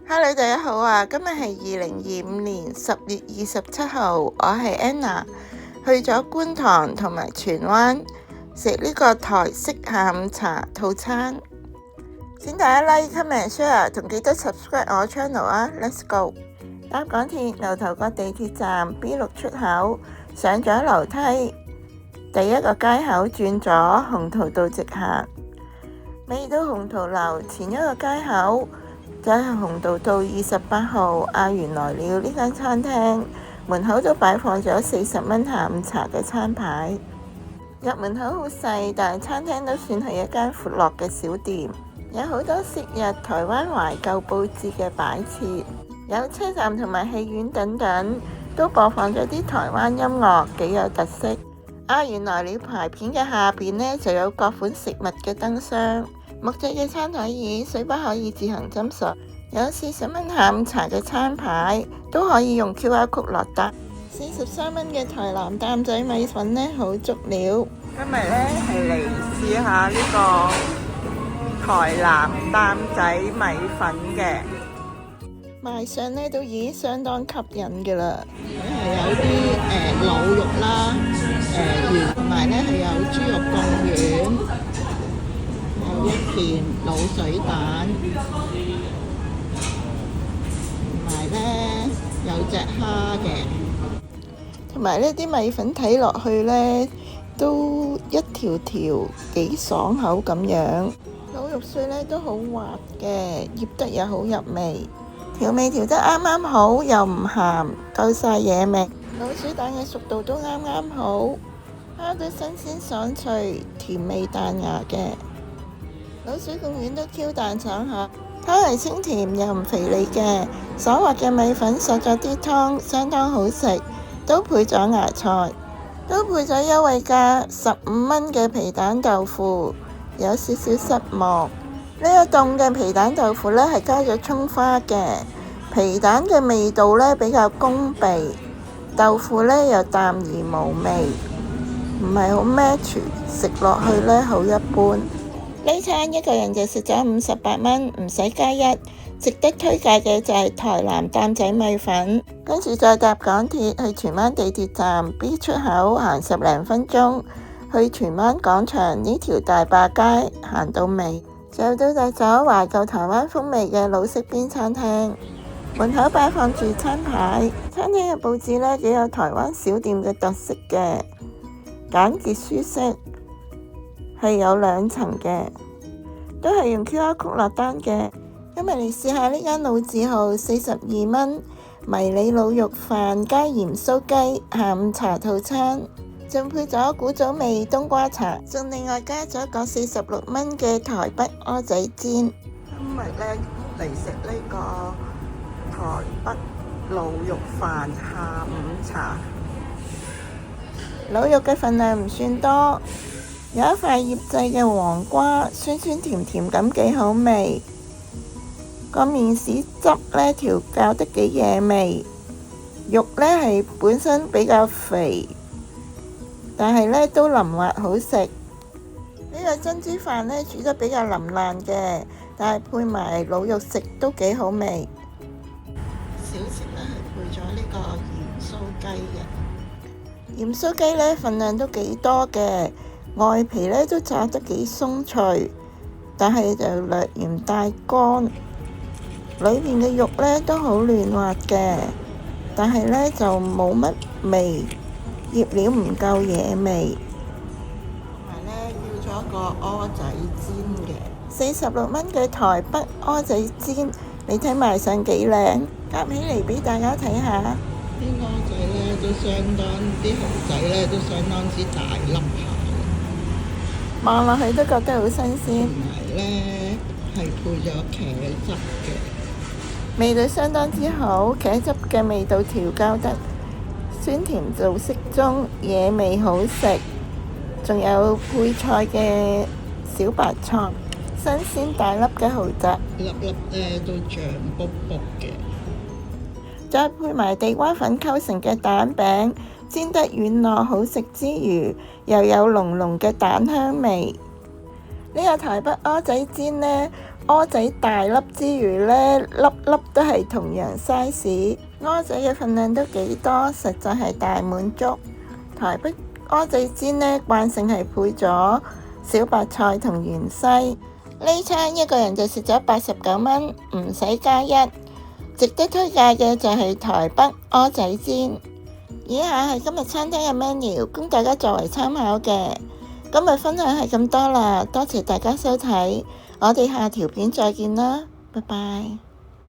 Hello，大家好啊！今日係2025年10月27號，我係 Anna， 去咗觀塘同埋荃灣食呢個台式下午茶套餐。請大家 like、comment、share 同記得 subscribe 我 channel 啊 ！Let's go！ 搭港鐵牛頭角地鐵站 B6 出口，上咗樓梯，第一個街口轉左，鴻圖道直行，未到鴻圖樓前一個街口就係鴻圖道28號阿元來了呢間餐廳，門口都擺放咗40蚊下午茶嘅餐牌。入門口好細，但係餐廳都算係一間闊落嘅小店，有好多昔日台灣懷舊佈置嘅擺設，有車站同埋戲院等等，都播放咗啲台灣音樂，幾有特色。阿元來了牌片嘅下邊呢，就有各款食物嘅燈箱。木製嘅餐台椅，水不可以自行斟水，有40蚊下午茶嘅餐牌，都可以用 QR code 落單。43蚊嘅台南擔仔米粉呢，好足料。今日呢係嚟試下呢個台南擔仔米粉嘅，賣相呢都已經相當吸引嘅啦。係有啲滷肉啦，同埋呢係有豬肉貢丸。有一片滷水蛋，同埋呢有隻蝦嘅，同埋呢啲米粉睇落去呢都一條條幾爽口咁樣。滷肉碎呢都好滑嘅，醃得又好入味，調味調得啱啱好，又唔鹹，夠晒野味。滷水蛋嘅熟度都啱啱好，蝦都新鮮爽脆，甜味彈牙嘅。滷水貢丸都 Q 彈爽下，湯係清甜又唔肥膩嘅，所滑嘅米粉索咗啲湯，相當好食，都配咗芽菜，都配咗優惠價15蚊嘅皮蛋豆腐，有少少失望。呢個凍嘅皮蛋豆腐呢係加咗蔥花嘅，皮蛋嘅味道呢比較攻鼻，豆腐呢又淡而無味，唔係好 match，食落去呢好一般。呢餐一個人就食咗58蚊，唔使加一。值得推介嘅就係台南擔仔米粉，跟住再搭港鐵去荃灣地鐵站 B 出口行10零分鐘，去荃灣廣場呢條大壩街行到尾，就到咗懷舊台灣風味嘅老式邊餐廳，門口擺放住餐牌。餐廳嘅佈置呢幾有台灣小店嘅特色嘅，簡潔舒適。係有2層嘅，都係用 QR code 落單嘅。今日嚟試下呢間老字號42蚊迷你滷肉飯加鹽酥雞下午茶套餐，仲配咗古早味冬瓜茶，仲另外加咗個46蚊嘅台北蚵仔煎。今日呢嚟食呢個台北滷肉飯下午茶，滷肉嘅份量唔算多。有一塊醃製嘅黃瓜，酸酸甜甜咁幾好味。個麵豉汁呢調教得幾野味，肉呢係本身比較肥，但係呢都腍滑好食。呢個珍珠飯呢煮得比較腍爛嘅，但係配埋滷肉食都幾好味。小食呢係配咗呢個鹽酥雞嘅，鹽酥雞呢份量都幾多嘅。外皮呢都炸得幾鬆脆，但係就略嫌帶乾。裏面嘅肉呢都好嫩滑嘅，但係呢就冇乜味，醃料唔夠野味。同埋呢要咗個蚵仔煎嘅，46蚊嘅台北蚵仔煎，你睇賣相幾靚，夾起嚟俾大家睇下。啲蚵仔呢都相當，啲蠔仔呢都相當之大粒下。望落去都覺得好新鮮，同埋呢係配咗茄汁嘅，味道相當之好。茄汁嘅味道調校得酸甜做適中，野味好食。仲有配菜嘅小白菜，新鮮大粒嘅蠔仔，粒粒都醬卜卜嘅。再配埋地瓜粉溝成嘅蛋餅，煎得軟糯好食之餘，又有濃濃嘅蛋香味。呢個台北蚵仔煎呢，蚵仔大粒之餘呢，粒粒都係同樣 size。蚵仔嘅份量都幾多，實在係大滿足。台北蚵仔煎呢，慣性係配咗小白菜同芫茜。呢餐一個人就食咗89蚊，唔使加一。值得推介嘅就係台北蚵仔煎。以下係今日餐廳嘅 menu， 供大家作為參考嘅。今日分享係咁多啦，多謝大家收睇，我哋下條片再見啦，拜拜。